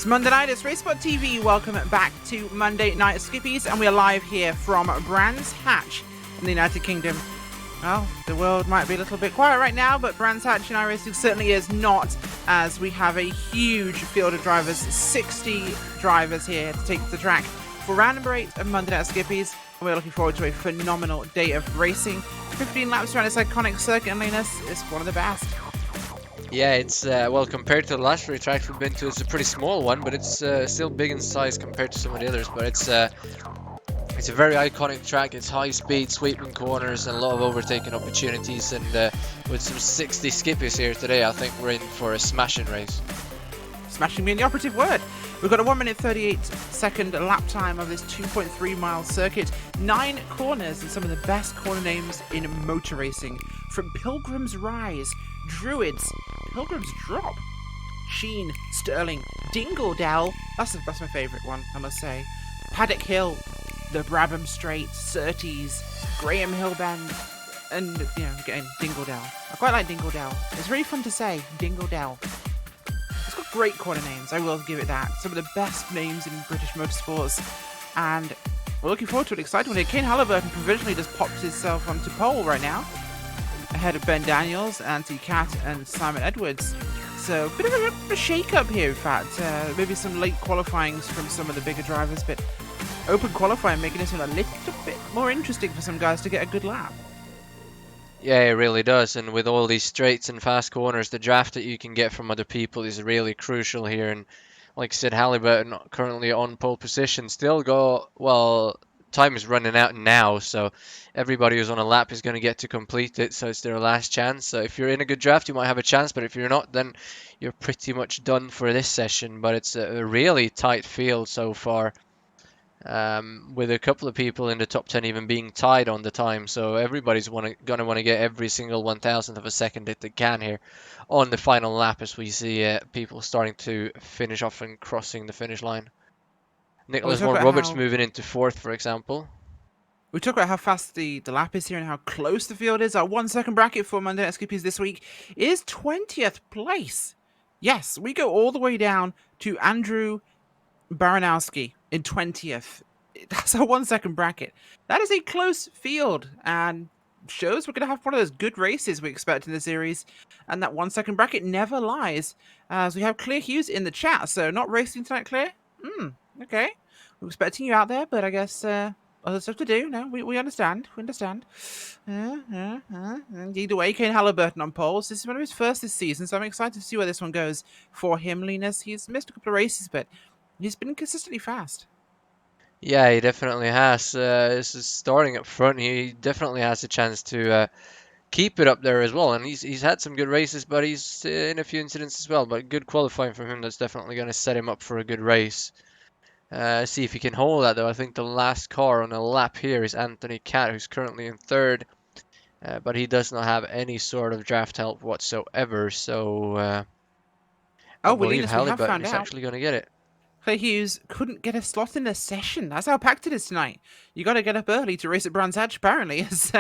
It's Monday night, it's RaceSpotTV. Welcome back to Monday Night Skippys, and we are live here from Brands Hatch in the United Kingdom. Well, the world might be a little bit quiet right now, but Brands Hatch in iRacing certainly is not, as we have a huge field of drivers, 60 drivers here to take to the track for round number 8 of Monday Night Skippys, and we're looking forward to a phenomenal day of racing. 15 laps around this iconic circuit, and Linus is one of the best. Yeah, it's, well, compared to the last three tracks we've been to, it's a pretty small one, but it's still big in size compared to some of the others. But it's a very iconic track. It's high speed, sweeping corners, and a lot of overtaking opportunities. And with some 60 Skippys here today, I think we're in for a smashing race. Smashing being the operative word. We've got a 1 minute 38 second lap time of this 2.3 mile circuit. 9 corners and some of the best corner names in motor racing. From Pilgrim's Rise, Druids, Pilgrim's Drop, Sheen, Sterling, Dingledell. That's my favourite one, I must say. Paddock Hill, the Brabham Straight, Surtees, Graham Hill Bend, and again Dingledell. I quite like Dingledell. It's really fun to say, Dingledell. It's got great corner names, I will give it that. Some of the best names in British motorsports, and we're looking forward to an exciting one here. Kane Halliburton provisionally just popped himself onto pole right now, ahead of Ben Daniels, Anthony Cat, and Simon Edwards. So, a bit of a shake-up here, in fact. Maybe some late qualifyings from some of the bigger drivers, but open qualifying making this one a little bit more interesting for some guys to get a good lap. Yeah, it really does. And with all these straights and fast corners, the draft that you can get from other people is really crucial here. And like I said, Halliburton currently on pole position. Still got, well, time is running out now, so everybody who's on a lap is going to get to complete it, so it's their last chance. So if you're in a good draft, you might have a chance, but if you're not, then you're pretty much done for this session. But it's a really tight field so far, with a couple of people in the top 10 even being tied on the time, so everybody's going to want to get every single 1,000th of a second that they can here on the final lap, as we see people starting to finish off and crossing the finish line. Nicholas Vaughan Roberts moving into 4th, for example. We talk about how fast the lap is here and how close the field is. Our 1 second bracket for Monday Night Skippys this week is 20th place. Yes, we go all the way down to Andrew Baranowski in 20th. That's our 1 second bracket. That is a close field and shows we're going to have one of those good races we expect in the series. And that 1 second bracket never lies. As we have Clear Hughes in the chat. So not racing tonight, Clear? Okay. We're expecting you out there, but I guess other stuff to do. No, we understand. We understand. And either way, Kane Halliburton on poles. This is one of his first this season, so I'm excited to see where this one goes for him, Linus. He's missed a couple of races, but he's been consistently fast. Yeah, he definitely has. This is starting up front. He definitely has a chance to keep it up there as well. And he's had some good races, but he's in a few incidents as well. But good qualifying from him. That's definitely going to set him up for a good race. See if he can hold that, though. I think the last car on a lap here is Anthony Cat, who's currently in 3rd. But he does not have any sort of draft help whatsoever. So I believe Halliburton is actually going to get it. Clay Hughes couldn't get a slot in the session. That's how packed it is tonight. You got to get up early to race at Brands Hatch, apparently, as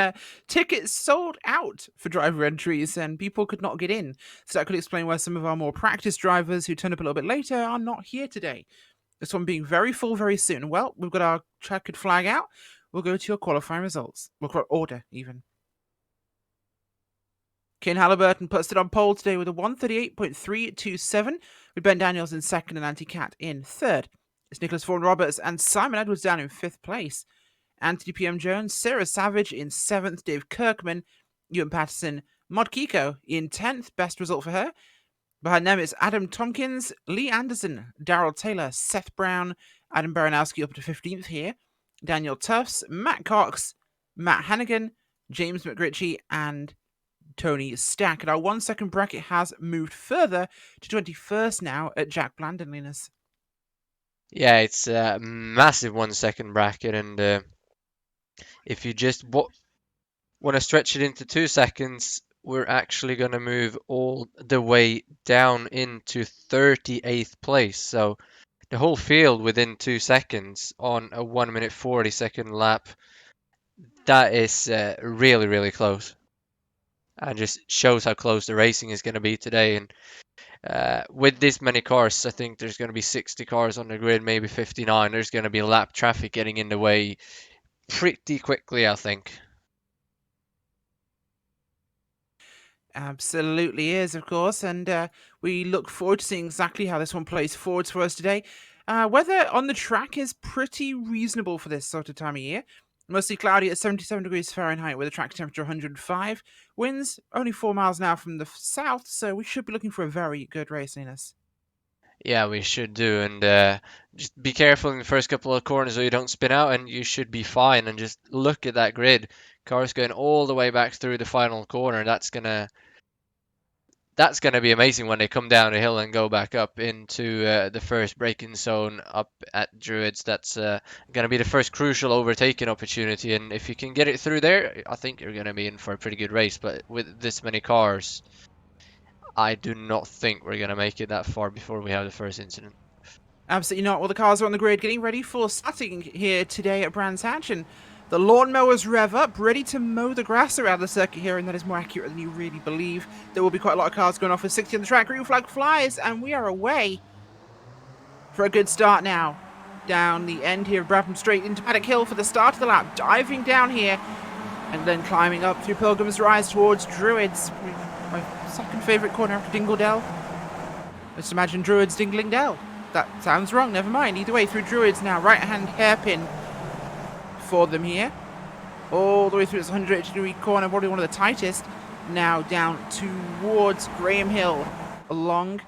tickets sold out for driver entries and people could not get in. So that could explain why some of our more practiced drivers who turn up a little bit later are not here today. This one being very full very soon. Well, we've got our checkered flag out. We'll go to your qualifying results. We'll call it order, even. Kane Halliburton puts it on pole today with a 138.327, with Ben Daniels in 2nd and Anthony Cat in 3rd. It's Nicholas Vaughan Roberts and Simon Edwards down in 5th place. Anthony P.M. Jones, Sarah Savage in 7th, Dave Kirkman, Ewan Patterson, Mod Kiko in 10th, best result for her. Behind them it's Adam Tompkins, Lee Anderson, Darrell Taylor, Seth Brown, Adam Baranowski up to 15th here, Daniel Tufts, Matt Cox, Matt Hannigan, James McRitchie, and Tony Stack. And our 1 second bracket has moved further to 21st now at Jack Blandon, Linus. Yeah, it's a massive 1 second bracket, and if you just want to stretch it into 2 seconds, we're actually going to move all the way down into 38th place. So the whole field within 2 seconds on a 1 minute 40 second lap. That is really, really close. And just shows how close the racing is going to be today. And With this many cars, I think there's going to be 60 cars on the grid, maybe 59. There's going to be lap traffic getting in the way pretty quickly, I think. Absolutely is, of course, and we look forward to seeing exactly how this one plays forwards for us today. Weather on the track is pretty reasonable for this sort of time of year. Mostly cloudy at 77 degrees Fahrenheit with a track temperature 105. Winds only 4 miles an hour from the south, so we should be looking for a very good race in this. Yeah, we should do, and just be careful in the first couple of corners so you don't spin out, and you should be fine. And just look at that grid. Cars going all the way back through the final corner. That's gonna be amazing when they come down the hill and go back up into the first braking zone up at Druids. That's gonna be the first crucial overtaking opportunity, and if you can get it through there, I think you're gonna be in for a pretty good race. But with this many cars, I do not think we're gonna make it that far before we have the first incident. Absolutely not. All the cars are on the grid getting ready for starting here today at Brands Hatch, and the lawnmowers rev up, ready to mow the grass around the circuit here, and that is more accurate than you really believe. There will be quite a lot of cars going off with 60 on the track. Green flag flies, and we are away for a good start now. Down the end here of Brabham Straight into Paddock Hill for the start of the lap. Diving down here, and then climbing up through Pilgrim's Rise towards Druids. My second favourite corner after Dingledell. Just imagine Druids Dinglingdell. That sounds wrong, never mind. Either way, through Druids now. Right-hand hairpin for them here. All the way through this 180-degree corner, probably one of the tightest. Now down towards Graham Hill. Along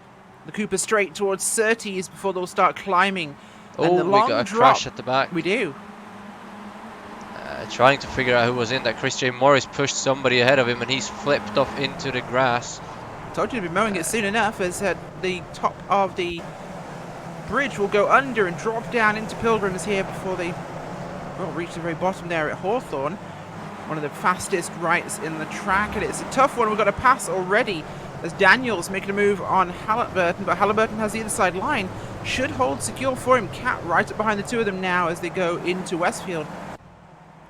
the Cooper Straight towards Surtees before they'll start climbing. Oh, and the long we got a drop, crash at the back. We do. Trying to figure out who was in that. Chris J. Morris pushed somebody ahead of him, and he's flipped off into the grass. Told you to be mowing it soon enough, as the top of the bridge will go under and drop down into Pilgrims here before they reach the very bottom there at Hawthorne. One of the fastest rights in the track, and it's a tough one. We've got a pass already as Daniels making a move on Halliburton, but Halliburton has the other side line. Should hold secure for him. Cat right up behind the two of them now as they go into Westfield.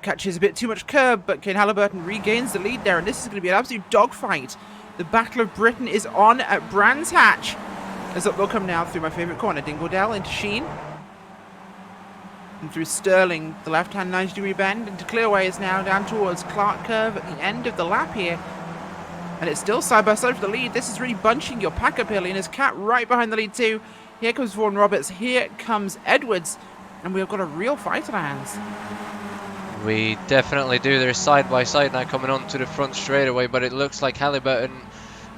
Catches a bit too much curb, but Kane Halliburton regains the lead there, and this is going to be an absolute dogfight. The Battle of Britain is on at Brands Hatch. As up they'll come now through my favourite corner, Dingledell into Sheen. And through Stirling, the left-hand 90-degree bend, into Clearways now down towards Clark Curve at the end of the lap here. And it's still side by side for the lead. This is really bunching your pack up here, and there's Cat right behind the lead too. Here comes Vaughan Roberts, here comes Edwards, and we've got a real fight on our hands. We definitely do. They're side by side now coming on to the front straightaway, but it looks like Halliburton,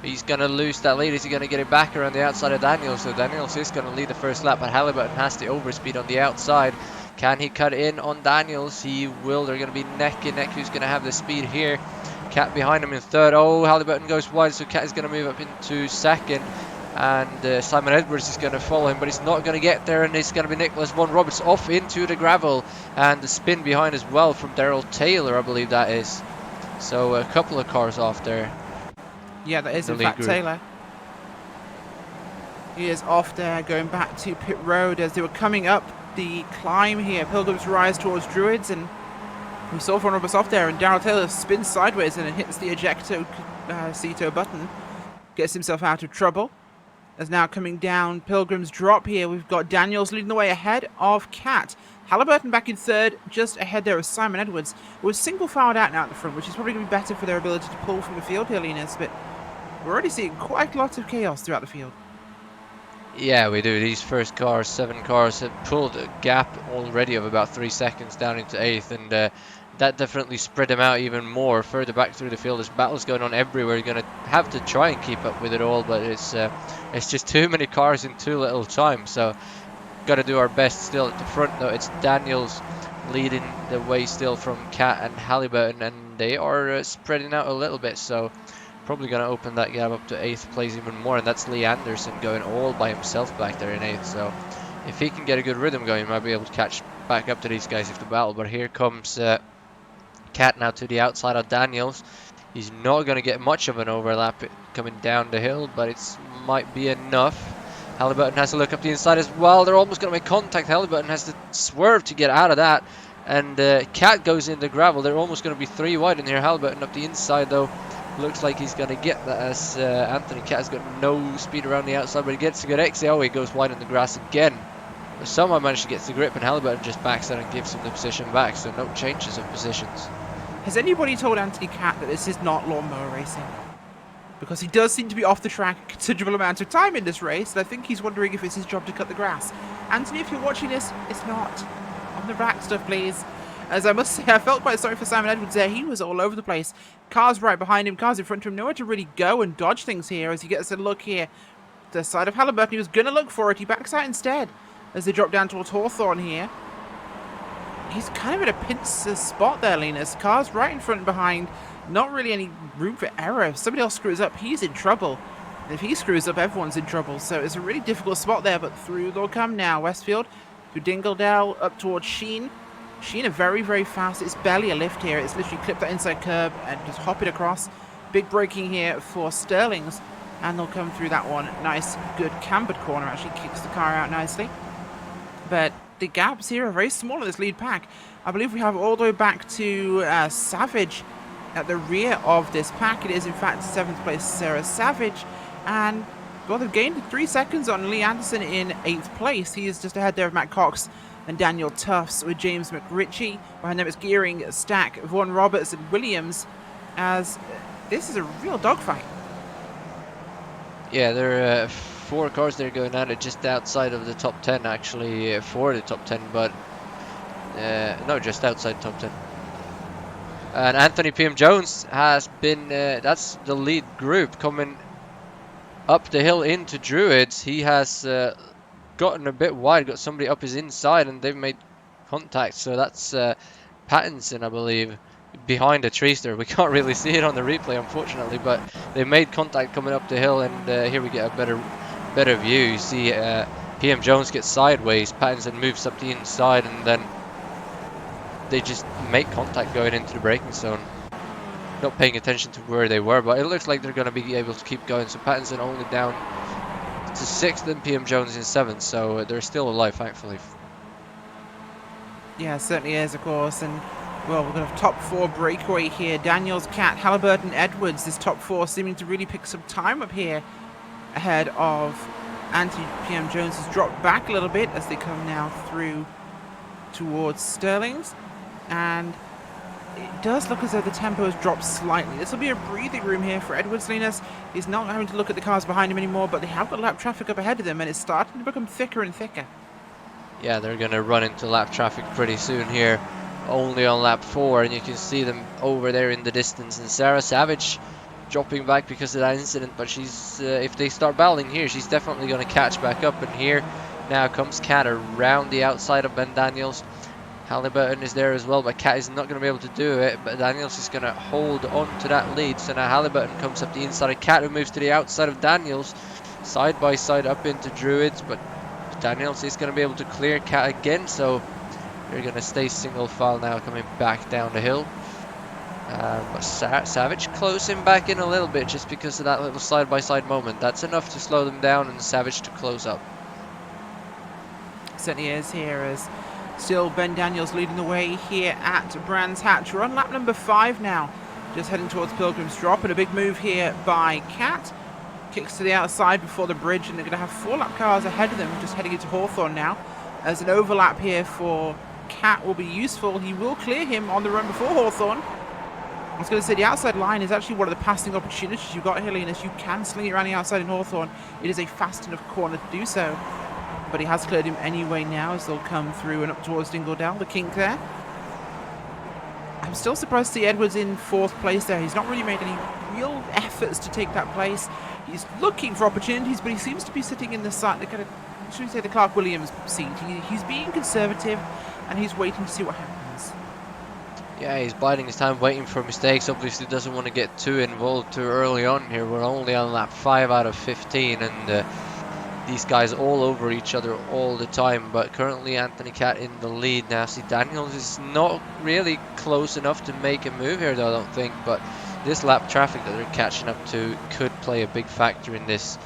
he's going to lose that lead. Is he going to get it back around the outside of Daniels? So Daniels is going to lead the first lap, but Halliburton has the overspeed on the outside. Can he cut in on Daniels? He will. They're going to be neck and neck. Who's going to have the speed here? Cat behind him in third. Oh, Halliburton goes wide, so Cat is going to move up into second. And Simon Edwards is going to follow him, but he's not going to get there, and it's going to be Nicholas Vaughan Roberts off into the gravel, and the spin behind as well from Daryl Taylor, I believe that is. So a couple of cars off there. Yeah, that is in fact Taylor. He is off there, going back to pit road as they were coming up the climb here. Pilgrim's Rise towards Druids, and we saw Vaughan Roberts off there, and Daryl Taylor spins sideways and hits the ejecto Ceto button, gets himself out of trouble. As now coming down Pilgrim's Drop here, we've got Daniels leading the way ahead of Cat. Halliburton back in third, just ahead there of Simon Edwards, who was single filed out now at the front, which is probably going to be better for their ability to pull from the field here, Linus, but we're already seeing quite a lot of chaos throughout the field. Yeah, we do. These first cars, 7 cars, have pulled a gap already of about 3 seconds down into 8th, and that definitely spread them out even more further back through the field. There's battles going on everywhere. You're going to have to try and keep up with it all, but it's just too many cars in too little time. So got to do our best still at the front, though. It's Daniels leading the way still from Cat and Halliburton, and they are spreading out a little bit. So probably going to open that gap up to 8th place even more, and that's Lee Anderson going all by himself back there in 8th. So if he can get a good rhythm going, he might be able to catch back up to these guys if the battle. But here comes Cat now to the outside of Daniels. He's not going to get much of an overlap coming down the hill, but it might be enough. Halliburton has to look up the inside as well. They're almost going to make contact. Halliburton has to swerve to get out of that, and Cat goes in the gravel. They're almost going to be 3 wide in here. Halliburton up the inside though. Looks like he's going to get that as Anthony Cat has got no speed around the outside, but he gets a good exit. Oh, he goes wide on the grass again. But somehow managed to get the grip, and Halliburton just backs out and gives him the position back, so no changes of positions. Has anybody told Anthony Cat that this is not lawnmower racing? Because he does seem to be off the track a considerable amount of time in this race, and I think he's wondering if it's his job to cut the grass. Anthony, if you're watching this, it's not. On the back stuff, please. As I must say, I felt quite sorry for Simon Edwards there. He was all over the place. Cars right behind him, cars in front of him. Nowhere to really go and dodge things here as he gets a look here. The side of Halliburton, he was going to look for it. He backs out instead as they drop down towards Hawthorne here. He's kind of in a pinch spot there, Linus. Cars right in front and behind. Not really any room for error. If somebody else screws up, he's in trouble. And if he screws up, everyone's in trouble. So it's a really difficult spot there, but through they'll come now. Westfield through Dingledale up towards Sheen. Sheen are very, very fast. It's barely a lift here. It's literally clipped that inside curb and just hop it across. Big braking here for Sterling's. And they'll come through that one. Nice, good cambered corner. Actually kicks the car out nicely. But the gaps here are very small in this lead pack. I believe we have all the way back to Savage at the rear of this pack. It is, in fact, 7th place Sarah Savage. And, well, they've gained 3 seconds on Lee Anderson in 8th place. He is just ahead there of Matt Cox and Daniel Tufts with James McRitchie. Behind them it's Gearing, Stack, Vaughan Roberts and Williams, as this is a real dogfight. Yeah, there are 4 cars there going at it just outside of the top 10, actually, for the top 10, but no, just outside top 10. And Anthony PM Jones has been, that's the lead group coming up the hill into Druids. He has gotten a bit wide, got somebody up his inside, and they've made contact. So that's Pattinson, I believe, behind the trees there. We can't really see it on the replay, unfortunately, but they made contact coming up the hill, and here we get a better view. You see PM Jones gets sideways, Pattinson moves up the inside, and then they just make contact going into the braking zone. Not paying attention to where they were, but it looks like they're going to be able to keep going. So Pattinson only down to 6th and PM Jones in 7th, so they're still alive, thankfully. Yeah, it certainly is, of course. And, well, we're going to have top 4 breakaway here. Daniels, Cat, Halliburton, Edwards. This top 4 seeming to really pick some time up here ahead of Anthony PM Jones. Has dropped back a little bit as they come now through towards Sterling's. And it does look as though the tempo has dropped slightly. This will be a breathing room here for Edwards. Linus. He's not having to look at the cars behind him anymore, but they have got lap traffic up ahead of them, and it's starting to become thicker and thicker. Yeah, they're going to run into lap traffic pretty soon here. Only on lap 4, and you can see them over there in the distance. And Sarah Savage dropping back because of that incident, but she's if they start battling here, she's definitely going to catch back up. And here now comes Cat around the outside of Ben Daniels. Halliburton is there as well, but Cat is not going to be able to do it, but Daniels is going to hold on to that lead. So now Halliburton comes up the inside of Cat, who moves to the outside of Daniels, side by side up into Druids, but Daniels is going to be able to clear Cat again, so they're going to stay single file now, coming back down the hill. But Savage closing back in a little bit just because of that little side by side moment. That's enough to slow them down and Savage to close up. Certainly is here, as still Ben Daniels leading the way here at Brands Hatch. We're on lap number 5 now, just heading towards Pilgrim's Drop, and a big move here by Cat. Kicks to the outside before the bridge, and they're going to have 4 lap cars ahead of them, just heading into Hawthorne now. As an overlap here for Cat will be useful. He will clear him on the run before Hawthorne. I was going to say the outside line is actually one of the passing opportunities you've got here, Linus. You can sling it around the outside in Hawthorne. It is a fast enough corner to do so. But he has cleared him anyway now as they'll come through and up towards Dingledale, the kink there. I'm still surprised to see Edwards in 4th place there. He's not really made any real efforts to take that place. He's looking for opportunities, but he seems to be sitting in the side, the kind of, should we say, the Clark Williams seat. He's being conservative, and he's waiting to see what happens. Yeah, he's biding his time, waiting for mistakes. Obviously doesn't want to get too involved too early on here. We're only on lap 5 out of 15, and these guys all over each other all the time. But currently Anthony Cat in the lead now. See, Daniels is not really close enough to make a move here, though, I don't think. But this lap traffic that they're catching up to could play a big factor in this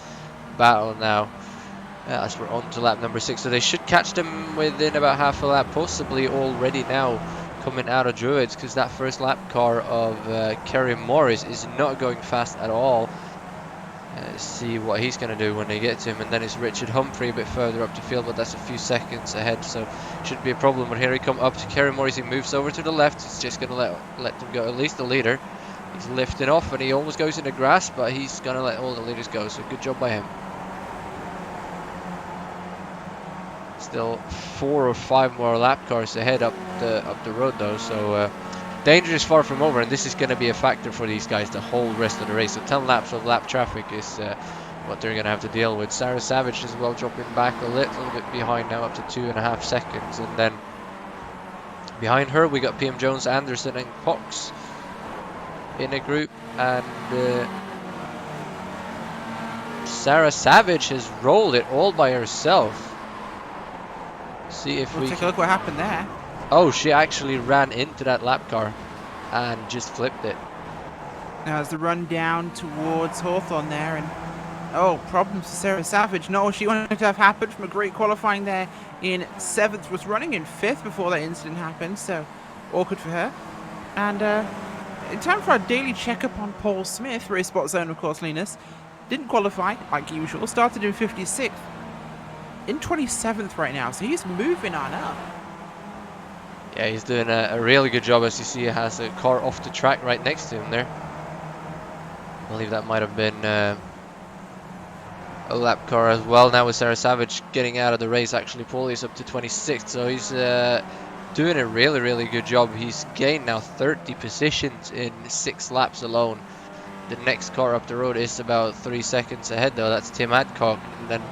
battle now. As we're on to lap number 6, so they should catch them within about half a lap, possibly already now, coming out of Druids, because that first lap car of Kerry Morris is not going fast at all. See what he's going to do when they get to him, and then it's Richard Humphrey a bit further up the field, but that's a few seconds ahead, so shouldn't be a problem. But here he come up to Kerry Morris, he moves over to the left, he's just going to let them go, at least the leader. He's lifting off and he almost goes in the grass, but he's going to let all the leaders go, so good job by him. Still 4 or 5 more lap cars ahead up the road though, so danger is far from over, and this is going to be a factor for these guys the whole rest of the race. So 10 laps of lap traffic is what they're going to have to deal with. Sarah Savage as well dropping back a little bit behind now, up to 2.5 seconds, and then behind her we got PM Jones, Anderson and Cox in a group, and Sarah Savage has rolled it all by herself. See if we take a look what happened there. Oh, she actually ran into that lap car and just flipped it. Now as the run down towards Hawthorne there, and oh, problems for Sarah Savage. Not what she wanted to have happened from a great qualifying there in 7th, was running in 5th before that incident happened, so awkward for her. And in time for our daily checkup on Paul Smith, Race Spot Zone of course, Linus. Didn't qualify like usual, started in 56th. In 27th right now, so he's moving on up. Yeah, he's doing a really good job. As you see, he has a car off the track right next to him there. I believe that might have been a lap car as well. Now with Sarah Savage getting out of the race, actually Paul is up to 26th, so he's doing a really good job. He's gained now 30 positions in 6 laps alone. The next car up the road is about 3 seconds ahead though. That's Tim Adcock, and then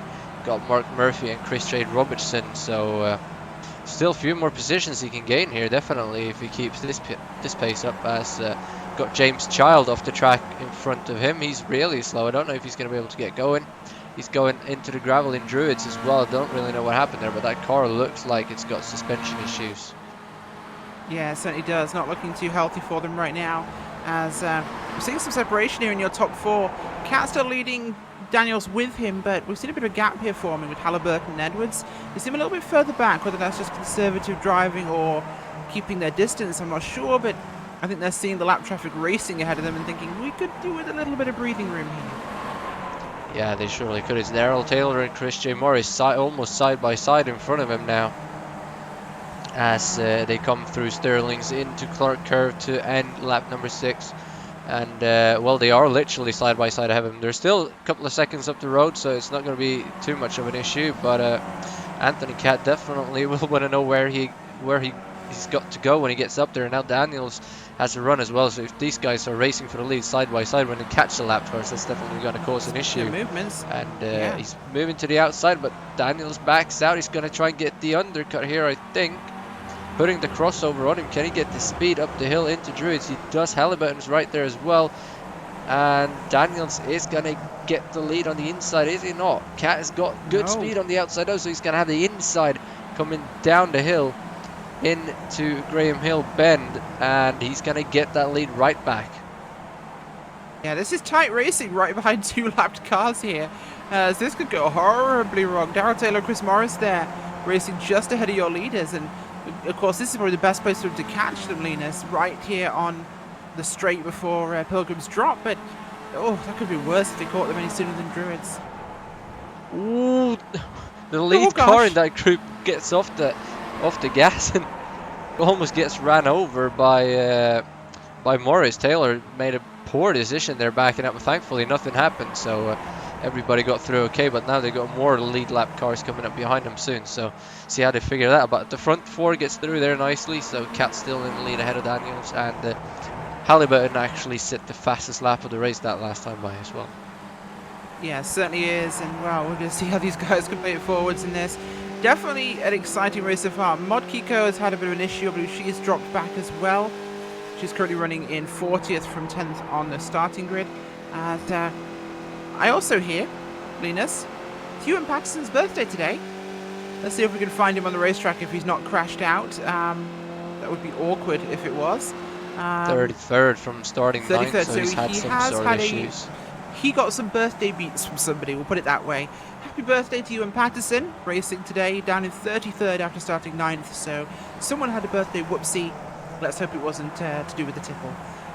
got Mark Murphy and Chris J. Robertson, so still a few more positions he can gain here, definitely, if he keeps this pace up. As got James Child off the track in front of him. He's really slow. I don't know if he's going to be able to get going. He's going into the gravel in Druids as well. I don't really know what happened there, but that car looks like it's got suspension issues. Yeah, it certainly does. Not looking too healthy for them right now, as we're seeing some separation here in your top 4. Cat still leading Daniels with him, but we've seen a bit of a gap here forming with Halliburton and Edwards. We see him a little bit further back, whether that's just conservative driving or keeping their distance, I'm not sure, but I think they're seeing the lap traffic racing ahead of them and thinking we could do with a little bit of breathing room here. Yeah, they surely could. It's Daryl Taylor and Chris J. Morris almost side by side in front of him now, as they come through Stirling's into Clark Curve to end lap number 6. And well, they are literally side by side ahead of him. They're still a couple of seconds up the road, so it's not going to be too much of an issue, but Anthony Cat definitely will want to know where he's got to go when he gets up there. And now Daniels has a run as well, so if these guys are racing for the lead side by side when they catch the lap cars, that's definitely going to cause an issue. Movements. And he's moving to the outside, but Daniels backs out. He's going to try and get the undercut here, I think. Putting the crossover on him. Can he get the speed up the hill into Druids? He does. Halliburton's right there as well. And Daniels is going to get the lead on the inside, is he not? Cat has got good speed on the outside, so he's going to have the inside coming down the hill into Graham Hill Bend, and he's going to get that lead right back. Yeah, this is tight racing right behind 2 lapped cars here. So this could go horribly wrong. Darrell Taylor, Chris Morris there, racing just ahead of your leaders, and of course, this is probably the best place for him to catch them, Linus, right here on the straight before Pilgrim's Drop. But, oh, that could be worse if they caught them any sooner than Druids. Ooh, the lead car in that group gets off the gas and almost gets ran over by Morris. Taylor made a poor decision there backing up, but thankfully nothing happened, so everybody got through okay. But now they got more lead lap cars coming up behind them soon, so see how they figure that out. But the front 4 gets through there nicely, so Cat's still in the lead ahead of Daniels, and Halliburton actually set the fastest lap of the race that last time by as well. Yeah, it certainly is, and wow, we're going to see how these guys can play it forwards in this. Definitely an exciting race so far. Mod Kiko has had a bit of an issue. I believe she has dropped back as well. She's currently running in 40th from 10th on the starting grid. And I also hear, Linus, it's Ewan Patterson's birthday today. Let's see if we can find him on the racetrack if he's not crashed out. That would be awkward if it was. 33rd from starting 33rd, 9th, so he's had some sort of issues. He got some birthday beats from somebody, we'll put it that way. Happy birthday to Ewan Patterson, racing today, down in 33rd after starting 9th, so someone had a birthday whoopsie. Let's hope it wasn't to do with the tipple.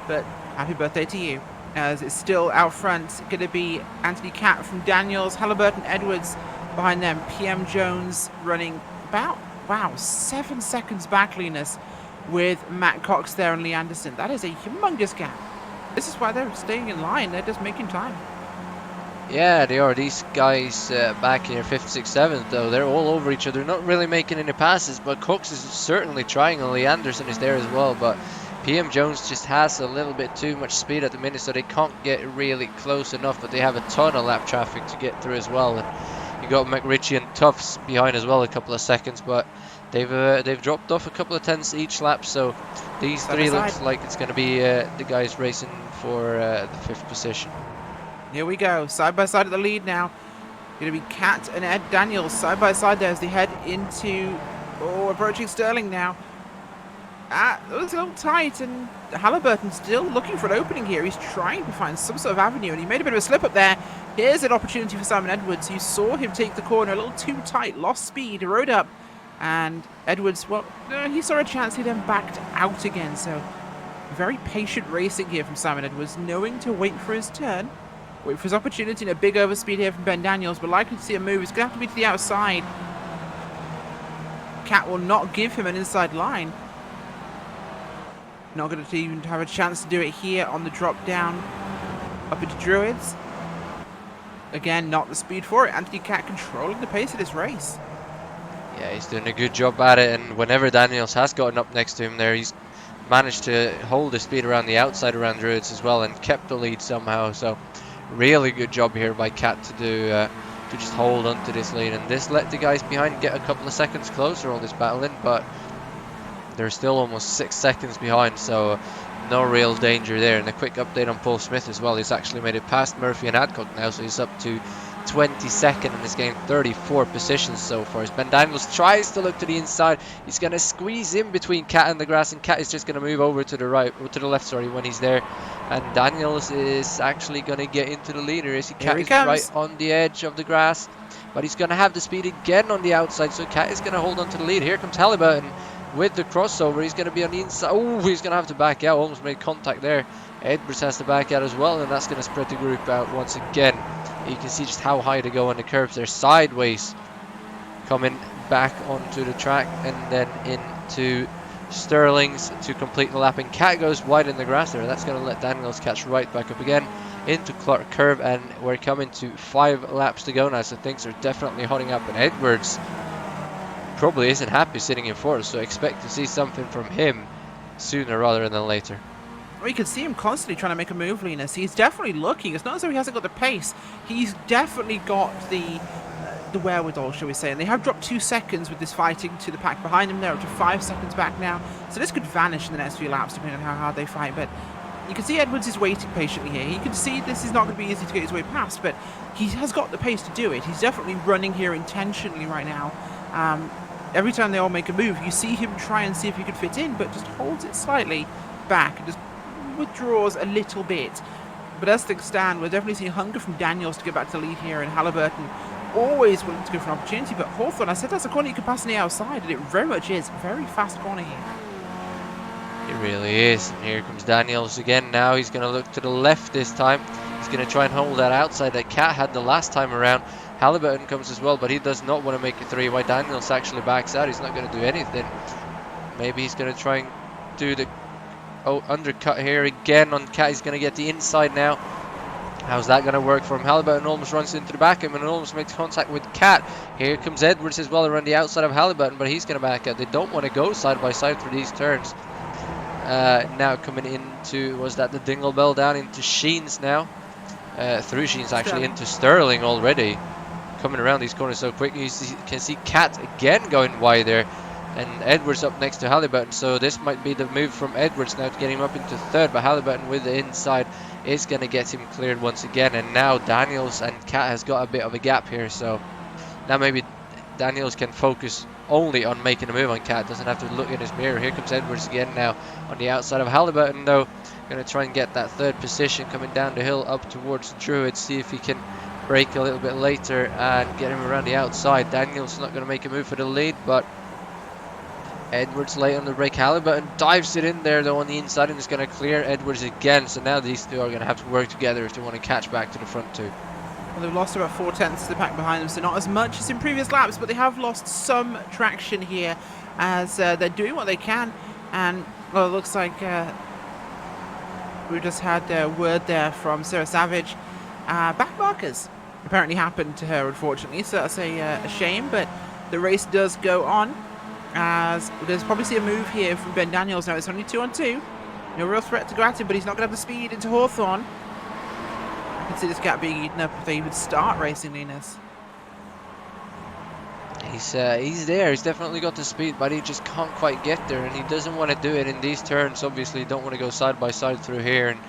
But happy birthday to you. As it's still out front, going to be Anthony Catt from Daniels, Halliburton, Edwards behind them. PM Jones running about, wow, 7 seconds back, Linus, with Matt Cox there and Lee Anderson. That is a humongous gap. This is why they're staying in line. They're just making time. Yeah, they are. These guys back here, 5th, 6th, 7th, though, they're all over each other, not really making any passes, but Cox is certainly trying, and Lee Anderson is there as well, but PM Jones just has a little bit too much speed at the minute, so they can't get really close enough, but they have a ton of lap traffic to get through as well. And you got McRitchie and Tufts behind as well, a couple of seconds, but they've dropped off a couple of tenths each lap, so these three looks like it's going to be the guys racing for the 5th position. Here we go, side by side at the lead now. Going to be Cat and Ed Daniels side by side there as they head into, approaching Sterling now. It was a little tight, and Halliburton still looking for an opening here. He's trying to find some sort of avenue, and he made a bit of a slip up there. Here's an opportunity for Simon Edwards. You saw him take the corner a little too tight, lost speed, rode up, and Edwards, well, he saw a chance, he then backed out again. So very patient racing here from Simon Edwards, knowing to wait for his turn. Wait for his opportunity, and a big overspeed here from Ben Daniels, but likely to see a move. It's going to have to be to the outside. Cat will not give him an inside line. Not going to even have a chance to do it here on the drop down up into Druids. Again, not the speed for it. Anthony Cat controlling the pace of this race. Yeah, he's doing a good job at it, and whenever Daniels has gotten up next to him there, he's managed to hold the speed around the outside around Druids as well and kept the lead somehow. So really good job here by Cat to do to just hold on to this lead, and this let the guys behind get a couple of seconds closer on this battling, but they're still almost 6 seconds behind, so no real danger there. And a quick update on Paul Smith as well. He's actually made it past Murphy and Adcock now, so he's up to 22nd and has gained 34 positions so far. As Ben Daniels tries to look to the inside, he's going to squeeze in between Cat and the grass, and Cat is just going to move over to the right, or to the left, sorry, when he's there. And Daniels is actually going to get into the leader as Cat is right on the edge of the grass, but he's going to have the speed again on the outside, so Cat is going to hold on to the lead. Here comes Halliburton with the crossover. He's going to be on the inside. Oh, he's going to have to back out. Almost made contact there. Edwards has to back out as well, and that's going to spread the group out once again. You can see just how high they go on the curves. They're sideways coming back onto the track and then into Sterling's to complete the lap. And Cat goes wide in the grass there. That's going to let Daniels catch right back up again into Clark Curve, and we're coming to 5 laps to go now, so things are definitely hotting up. And Edwards probably isn't happy sitting in 4th, so expect to see something from him sooner rather than later. Well, you can see him constantly trying to make a move, Linus. He's definitely looking. It's not as though he hasn't got the pace. He's definitely got the wherewithal, shall we say. And they have dropped 2 seconds with this fighting to the pack behind him. They're up to 5 seconds back now. So this could vanish in the next few laps, depending on how hard they fight. But you can see Edwards is waiting patiently here. He can see this is not going to be easy to get his way past, but he has got the pace to do it. He's definitely running here intentionally right now. Every time they all make a move, you see him try and see if he can fit in, but just holds it slightly back and just withdraws a little bit. But as things stand, we're definitely seeing hunger from Daniels to get back to the lead here, and Halliburton always willing to go for an opportunity. But Hawthorne, I said that's a corner you can pass on the outside, and it very much is. Very fast corner here. It really is. And here comes Daniels again now. He's going to look to the left this time. He's going to try and hold that outside that Cat had the last time around. Halliburton comes as well, but he does not want to make a 3 wide. Daniels actually backs out. He's not going to do anything. Maybe he's going to try and do the undercut here again on Cat. He's going to get the inside now. How's that going to work for him? Halliburton almost runs into the back of him and almost makes contact with Cat. Here comes Edwards as well around the outside of Halliburton, but he's going to back out. They don't want to go side by side for these turns. Now coming into, was that the Dingle Bell down into Sheens now? Through Sheens actually into Sterling already. Coming around these corners so quick. You can see Cat again going wide there. And Edwards up next to Halliburton. So this might be the move from Edwards now to get him up into 3rd. But Halliburton with the inside is going to get him cleared once again. And now Daniels and Cat has got a bit of a gap here. So now maybe Daniels can focus only on making a move on Cat. Doesn't have to look in his mirror. Here comes Edwards again now on the outside of Halliburton though. Going to try and get that 3rd position coming down the hill up towards Druid. See if he can break a little bit later and get him around the outside. Daniels not going to make a move for the lead, but Edwards late on the brake. Halliburton dives it in there though on the inside and is going to clear Edwards again. So now these two are going to have to work together if they want to catch back to the front two. Well, they've lost about 4/10 of the pack behind them, so not as much as in previous laps, but they have lost some traction here as they're doing what they can. And well, it looks like we just had word there from Sarah Savage. Back markers apparently happened to her, unfortunately, so that's a shame, but the race does go on. As there's probably see a move here from Ben Daniels now. It's only 2-on-2. No real threat to go at him, but he's not going to have the speed into Hawthorne. I can see this gap being eaten up if they even start racing, Linus. He's there. He's definitely got the speed, but he just can't quite get there, and he doesn't want to do it in these turns. Obviously, don't want to go side by side through here. And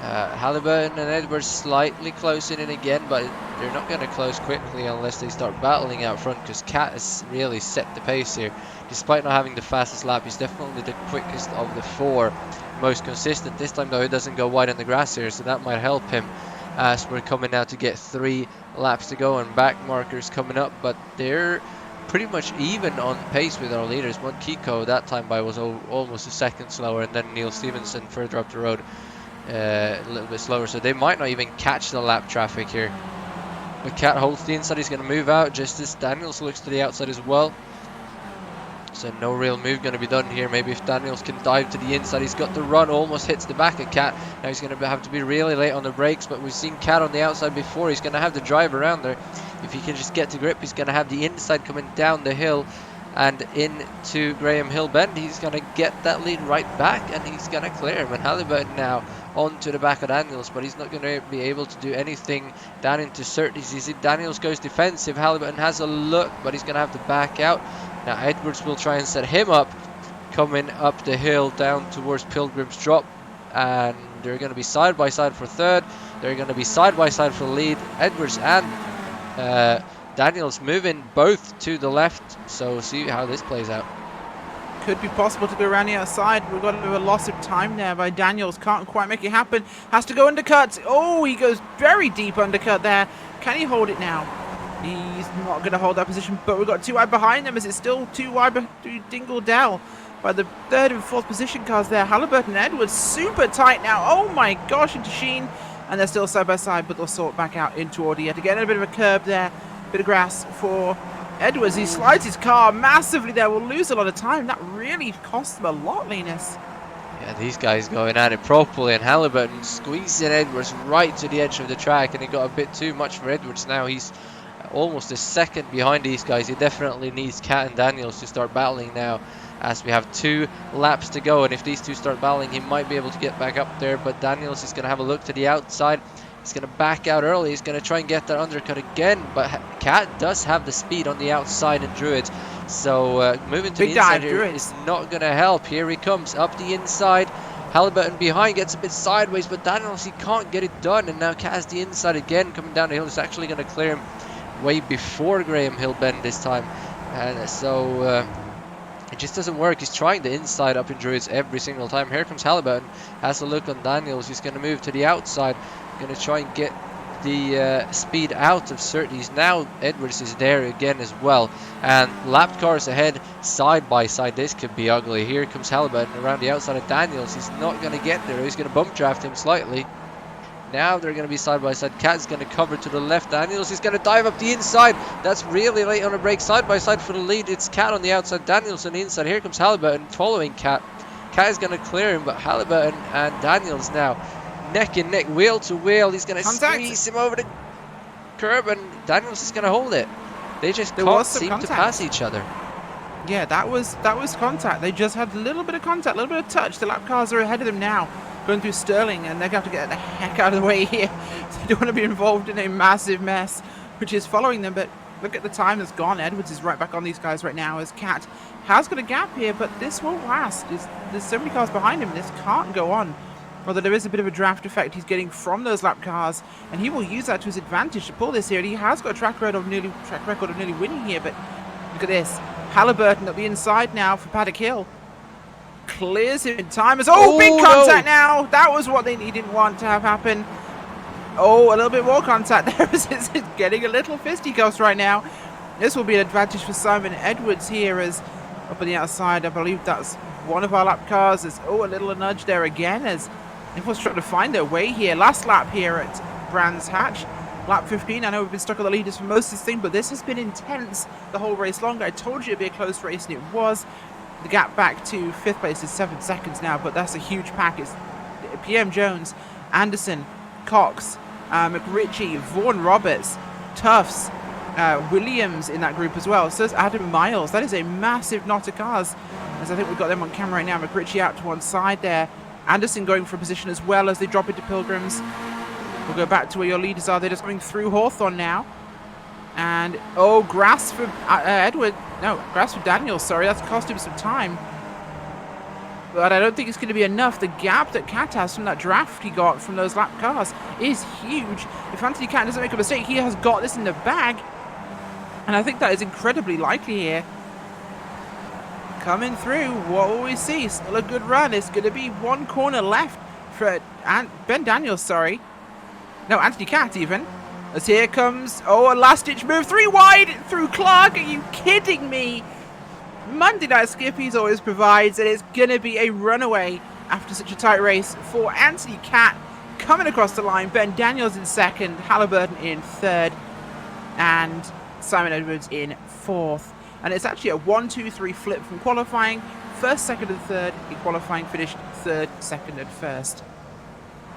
Halliburton and Edwards slightly closing in again, but they're not going to close quickly unless they start battling out front, because Cat has really set the pace here. Despite not having the fastest lap, he's definitely the quickest of the four, most consistent. This time though, he doesn't go wide on the grass here, so that might help him as we're coming now to get 3 laps to go and back markers coming up, but they're pretty much even on pace with our leaders. One Kiko that time by was almost a second slower, and then Neil Stevenson further up the road a little bit slower, so they might not even catch the lap traffic here. But Cat holds the inside. He's going to move out just as Daniels looks to the outside as well, so no real move going to be done here. Maybe if Daniels can dive to the inside. He's got the run, almost hits the back of Cat. Now he's going to have to be really late on the brakes, but we've seen Cat on the outside before. He's going to have to drive around there. If he can just get to grip, he's going to have the inside coming down the hill and into Graham Hill Bend. He's going to get that lead right back, and he's going to clear him. And Halliburton now onto the back of Daniels, but he's not going to be able to do anything down into Surtees. You see Daniels goes defensive. Halliburton has a look, but he's going to have to back out. Now Edwards will try and set him up, coming up the hill down towards Pilgrim's Drop, and they're going to be side by side for third. They're going to be side by side for the lead. Edwards and Daniels moving both to the left, so see how this plays out. Could be possible to go around the outside. We've got a bit of a loss of time there by Daniels. Can't quite make it happen. Has to go undercut. Oh, he goes very deep undercut there. Can he hold it now? He's not going to hold that position, but we've got 2 wide behind them as it's still 2 wide behind Dingle Dell by the 3rd and 4th position cars there. Halliburton and Edwards super tight now. Oh my gosh, into Sheen. And they're still side by side, but they'll sort back out into Audi yet again. A bit of a curb there. Bit of grass for Edwards. He slides his car massively there. Will lose a lot of time. That really cost him a lot, Linus. Yeah, these guys going at it properly, and Halliburton squeezing Edwards right to the edge of the track, and it got a bit too much for Edwards now. He's almost a second behind these guys. He definitely needs Cat and Daniels to start battling now, as we have 2 laps to go, and if these two start battling, he might be able to get back up there. But Daniels is going to have a look to the outside. He's going to back out early. He's going to try and get that undercut again, but Cat does have the speed on the outside in Druid, so moving to the inside here is not going to help. Here he comes up the inside. Halliburton behind, gets a bit sideways, but Daniels, he can't get it done, and now Cat has the inside again coming down the hill. It's actually going to clear him way before Graham Hill Bend this time, and so it just doesn't work. He's trying the inside up in Druids every single time. Here comes Halliburton, has a look on Daniels. He's going to move to the outside, going to try and get the speed out of Surtees. Now Edwards is there again as well, and lapped cars ahead side by side. This could be ugly. Here comes Halliburton around the outside of Daniels. He's not going to get there. He's going to bump draft him slightly. Now they're going to be side by side. Cat's going to cover to the left. Daniels is going to dive up the inside. That's really late on the break. Side by side for the lead. It's Cat on the outside. Daniels on the inside. Here comes Halliburton following Cat. Cat is going to clear him, but Halliburton and Daniels now neck and neck, wheel to wheel. He's going to squeeze him over the curb, and Daniels is going to hold it. They just can't seem to pass each other. Yeah, that was contact. They just had a little bit of contact, a little bit of touch. The lap cars are ahead of them now, going through Sterling, and they're going to have to get the heck out of the way here. They don't want to be involved in a massive mess, which is following them. But look at the time that's gone. Edwards is right back on these guys right now, as Cat has got a gap here, but this won't last. There's so many cars behind him. This can't go on. Although there is a bit of a draft effect he's getting from those lap cars, and he will use that to his advantage to pull this here. And he has got a track record of nearly winning here, but look at this. Halliburton up the inside now for Paddock Hill. Clears him in time. Big contact now. That was what they didn't want to have happen. Oh, a little bit more contact there. It's getting a little fisticuffs right now. This will be an advantage for Simon Edwards here, as up on the outside. I believe that's one of our lap cars. There's, a little nudge there again as everyone's trying to find their way here. Last lap here at Brands Hatch. Lap 15. I know we've been stuck on the leaders for most of this thing, but this has been intense the whole race long. I told you it'd be a close race, and it was. The gap back to 5th place is 7 seconds now, but that's a huge pack. It's PM Jones, Anderson, Cox, McRitchie, Vaughan Roberts, Tufts, Williams in that group as well. So there's Adam Miles. That is a massive knot of cars, as I think we've got them on camera right now. McRitchie out to one side there. Anderson going for a position as well as they drop into Pilgrims. We'll go back to where your leaders are. They're just coming through Hawthorne now. And, grass for grass for Daniel, sorry. That's cost him some time. But I don't think it's going to be enough. The gap that Cat has from that draft he got from those lap cars is huge. If Anthony Cat doesn't make a mistake, he has got this in the bag. And I think that is incredibly likely here. Coming through, what will we see? Still a good run. It's going to be one corner left for Ben Daniels, sorry. No, Anthony Cat even. As here comes, a last-ditch move, 3 wide through Clark. Are you kidding me? Monday Night Skippys always provides, and it's going to be a runaway after such a tight race for Anthony Cat coming across the line. Ben Daniels in second, Halliburton in third, and Simon Edwards in fourth. And it's actually a 1-2-3 flip from qualifying. First, second, and third. In qualifying, finished third, second, and first.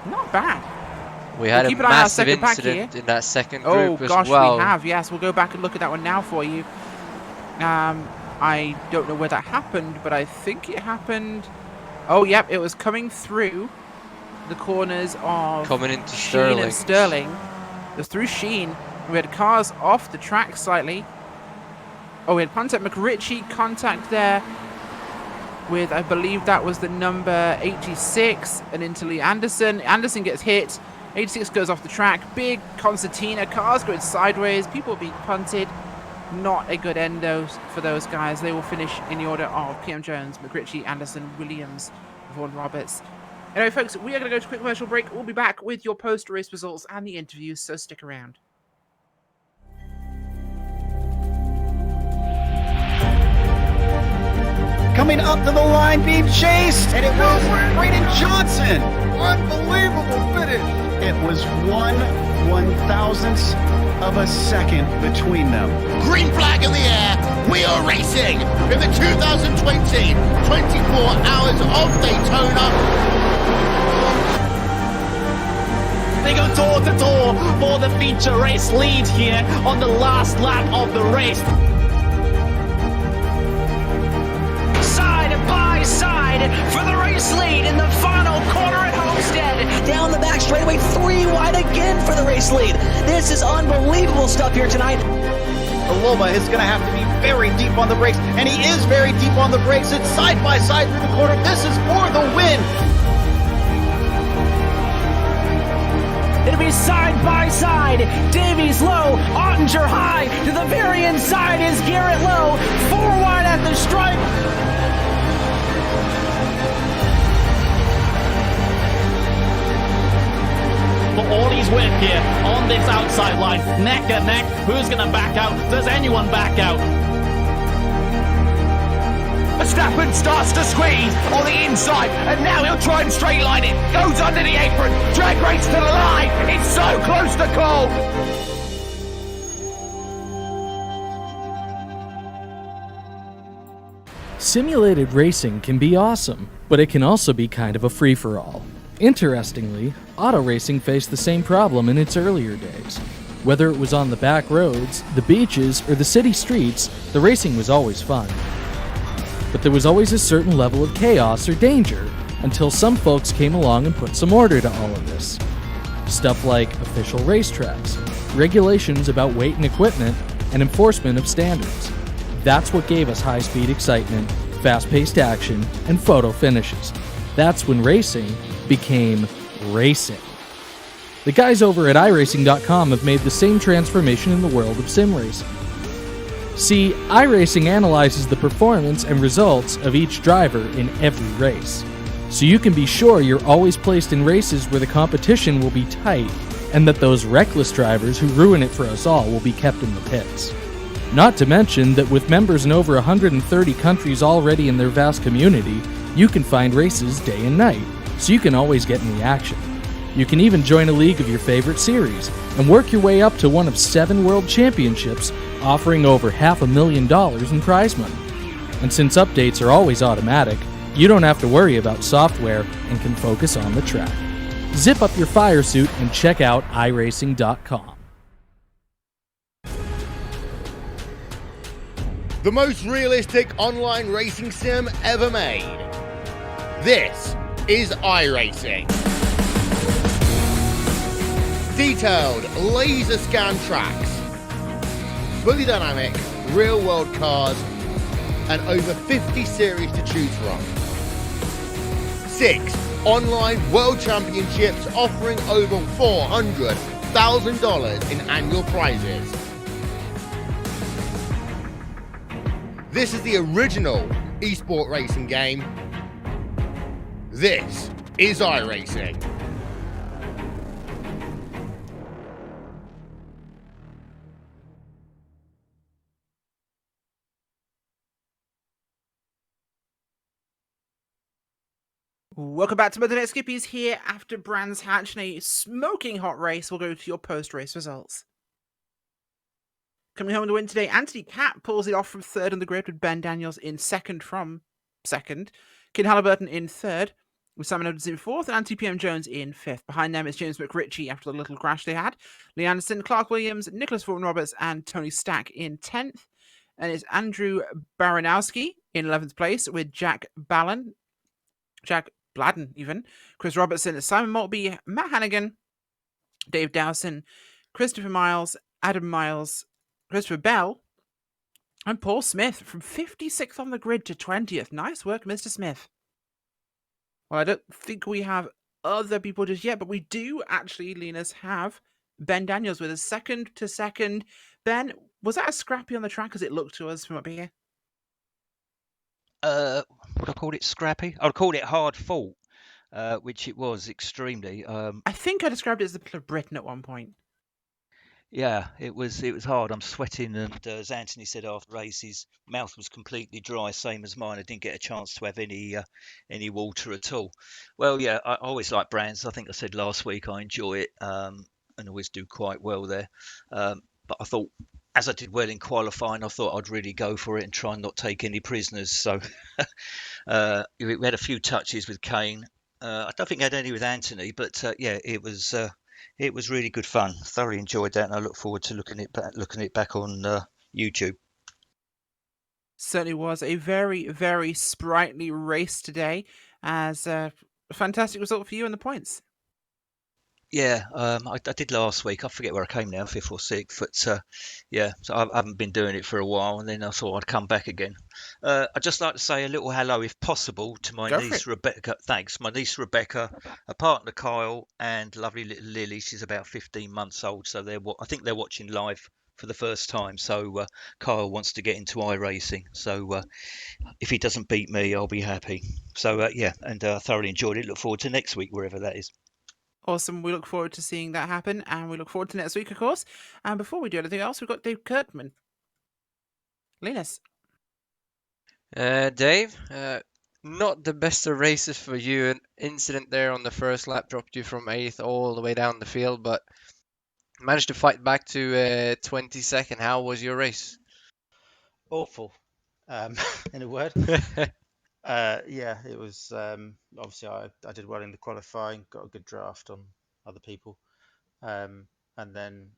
Not bad. We had a massive incident in that second group as well. Oh gosh, we have. Yes, we'll go back and look at that one now for you. I don't know where that happened, but I think it happened. Oh, yep, it was coming through the corners of Sheen and Sterling. It was through Sheen. We had cars off the track slightly. Oh, we had contact McRitchie, contact there with, I believe that was the number 86, and into Lee Anderson. Anderson gets hit. 86 goes off the track. Big concertina. Cars going sideways. People being punted. Not a good end for those guys. They will finish in the order of PM Jones, McRitchie, Anderson, Williams, Vaughan Roberts. Anyway, folks, we are going to go to a quick commercial break. We'll be back with your post-race results and the interviews, so stick around. Coming up to the line, being chased, and it was Braden Johnson. Unbelievable finish. It was 1/1000th of a second between them. Green flag in the air. We are racing in the 2020 24 Hours of Daytona. They go door to door for the feature race lead here on the last lap of the race. Side for the race lead in the final corner at Homestead. Down the back straightaway, 3 wide again for the race lead. This is unbelievable stuff here tonight. Loma is going to have to be very deep on the brakes, and he is very deep on the brakes. It's side by side through the corner. This is for the win. It'll be side by side. Davies low, Ottinger high. To the very inside is Garrett low. 4 wide at the stripe. For all he's worth here on this outside line, neck and neck. Who's going to back out? Does anyone back out? Verstappen starts to squeeze on the inside, and now he'll try and straight line it. Goes under the apron, drag race to the line. It's so close to call. Simulated racing can be awesome, but it can also be kind of a free-for-all. Interestingly, auto racing faced the same problem in its earlier days. Whether it was on the back roads, the beaches, or the city streets, the racing was always fun. But there was always a certain level of chaos or danger, until some folks came along and put some order to all of this. Stuff like official racetracks, regulations about weight and equipment, and enforcement of standards. That's what gave us high-speed excitement, fast-paced action, and photo finishes. That's when racing became racing. The guys over at iRacing.com have made the same transformation in the world of sim racing. See, iRacing analyzes the performance and results of each driver in every race, so you can be sure you're always placed in races where the competition will be tight, and that those reckless drivers who ruin it for us all will be kept in the pits. Not to mention that with members in over 130 countries already in their vast community, you can find races day and night, so you can always get in the action. You can even join a league of your favorite series and work your way up to one of 7 world championships, offering over $500,000 in prize money. And since updates are always automatic, you don't have to worry about software and can focus on the track. Zip up your fire suit and check out iRacing.com. The most realistic online racing sim ever made. This is iRacing. Detailed laser scan tracks, fully dynamic, real world cars, and over 50 series to choose from. 6 online world championships offering over $400,000 in annual prizes. This is the original esport racing game. This is iRacing. Welcome back to Monday Night Skippys here after Brands Hatch in a smoking hot race. We'll go to your post-race results. Coming home to win today, Anthony Catt pulls it off from third on the grid with Ben Daniels in second from second. Ken Halliburton in third, with Simon Odins in fourth, and Anthony PM Jones in fifth. Behind them is James McRitchie after the little crash they had. Lee Anderson, Clark Williams, Nicholas Fulton Roberts, and Tony Stack in 10th. And it's Andrew Baranowski in 11th place with Jack Bladden even, Chris Robertson, Simon Maltby, Matt Hannigan, Dave Dowson, Christopher Miles, Adam Miles, Christopher Bell, and Paul Smith from 56th on the grid to 20th. Nice work, Mr. Smith. Well, I don't think we have other people just yet, but we do actually, Linus, have Ben Daniels with us second to second. Ben, was that as scrappy on the track as it looked to us from up here? Would I call it scrappy? I'd call it hard fought, which it was extremely. I think I described it as the Battle of Britain at one point. Yeah, it was hard. I'm sweating, and as Anthony said after the race, his mouth was completely dry, same as mine. I didn't get a chance to have any water at all. Well, yeah, I always like Brands. I think I said last week I enjoy it, and always do quite well there. But I thought, as I did well in qualifying, I thought I'd really go for it and try and not take any prisoners. So we had a few touches with Kane. I don't think I had any with Anthony, but yeah, it was really good fun. Thoroughly enjoyed that, and I look forward to looking it back on YouTube. Certainly was a very, very sprightly race today, as a fantastic result for you and the points. Yeah, I did last week. I forget where I came now, 5th or 6th. But yeah, so I haven't been doing it for a while, and then I thought I'd come back again. I'd just like to say a little hello, if possible, to my niece Rebecca. Thanks, my niece Rebecca, a partner Kyle, and lovely little Lily. She's about 15 months old, so I think they're watching live for the first time. So Kyle wants to get into iRacing. So if he doesn't beat me, I'll be happy. So yeah, and thoroughly enjoyed it. Look forward to next week, wherever that is. Awesome. We look forward to seeing that happen, and we look forward to next week, of course. And before we do anything else, we've got Dave Kirkman. Linus. Dave, not the best of races for you. An incident there on the first lap dropped you from 8th all the way down the field, but managed to fight back to 22nd. How was your race? Awful, in a word. Yeah, it was. Obviously, I did well in the qualifying, got a good draft on other people, and then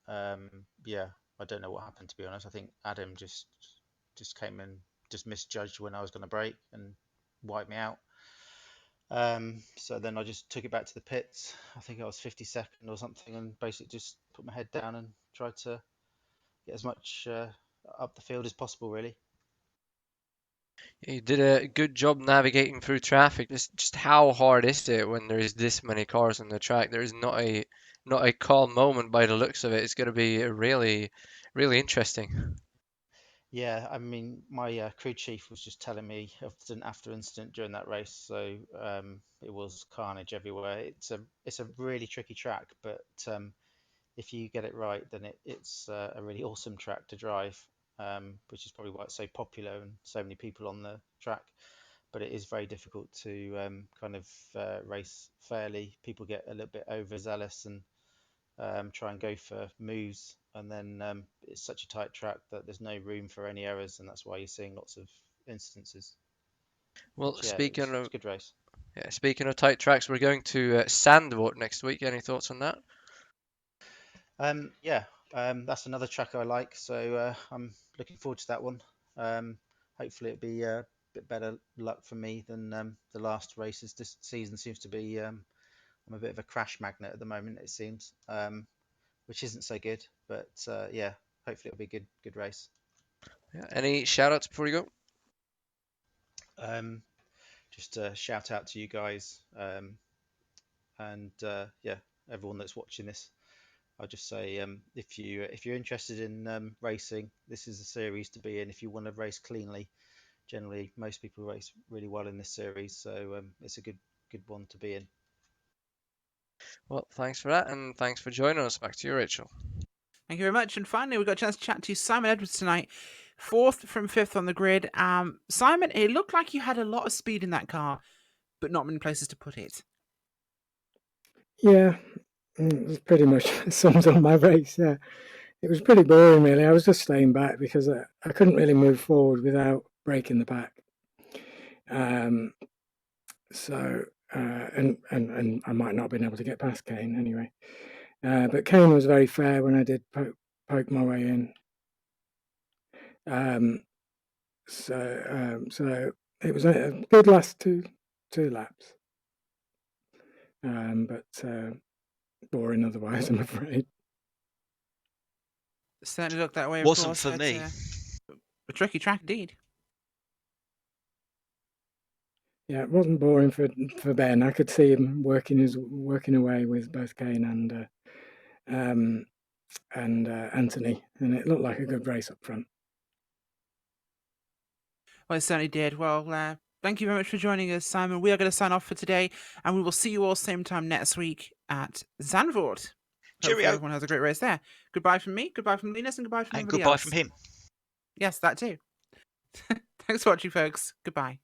yeah, I don't know what happened, to be honest. I think Adam just came and just misjudged when I was going to brake and wiped me out. So then I just took it back to the pits. I think I was 52nd or something, and basically just put my head down and tried to get as much up the field as possible, really. You did a good job navigating through traffic. Just how hard is it when there is this many cars on the track? There is not a calm moment by the looks of it. It's going to be really, really interesting. Yeah, I mean, my crew chief was just telling me of an after incident during that race, so it was carnage everywhere. It's a really tricky track, but if you get it right, then it's a really awesome track to drive. which is probably why it's so popular and so many people on the track. But it is very difficult to kind of race fairly. People get a little bit overzealous and try and go for moves, and then it's such a tight track that there's no room for any errors, and that's why you're seeing lots of incidences. Well, But, yeah, it's a good race. speaking of tight tracks, we're going to Sandvoort next week. Any thoughts on that? Yeah, that's another track I like, so I'm looking forward to that one. Hopefully it'll be a bit better luck for me than the last races. This season seems to be I'm a bit of a crash magnet at the moment, it seems, which isn't so good. But yeah, hopefully it'll be a good race. Yeah. Any shout outs before you go? Just a shout out to you guys, and yeah, everyone that's watching this. I'll just say, if you're interested in racing, this is a series to be in. If you want to race cleanly, generally most people race really well in this series, so it's a good one to be in. Well, thanks for that, and thanks for joining us. Back to you, Rachel. Thank you very much. And finally, we got a chance to chat to Simon Edwards tonight, 4th from 5th on the grid. Simon, it looked like you had a lot of speed in that car, but not many places to put it. Yeah, it pretty much sums up my race. Yeah, it was pretty boring, really. I was just staying back because I couldn't really move forward without breaking the pack. So and I might not have been able to get past Kane anyway. But Kane was very fair when I did poke my way in. So it was a good last two laps. But boring otherwise, I'm afraid. Certainly looked that way. Of Wasn't course, for but, me. A tricky track indeed. Yeah, it wasn't boring for Ben. I could see him working away with both Kane and Anthony, and it looked like a good race up front. Well, it certainly did. Well, thank you very much for joining us, Simon. We are going to sign off for today, and we will see you all same time next week at Zandvoort. Hopefully Cheerio. everyone has a great race there. Goodbye from me, goodbye from Linus, and goodbye from And everybody goodbye else. from him. Yes, that too. Thanks for watching, folks. Goodbye.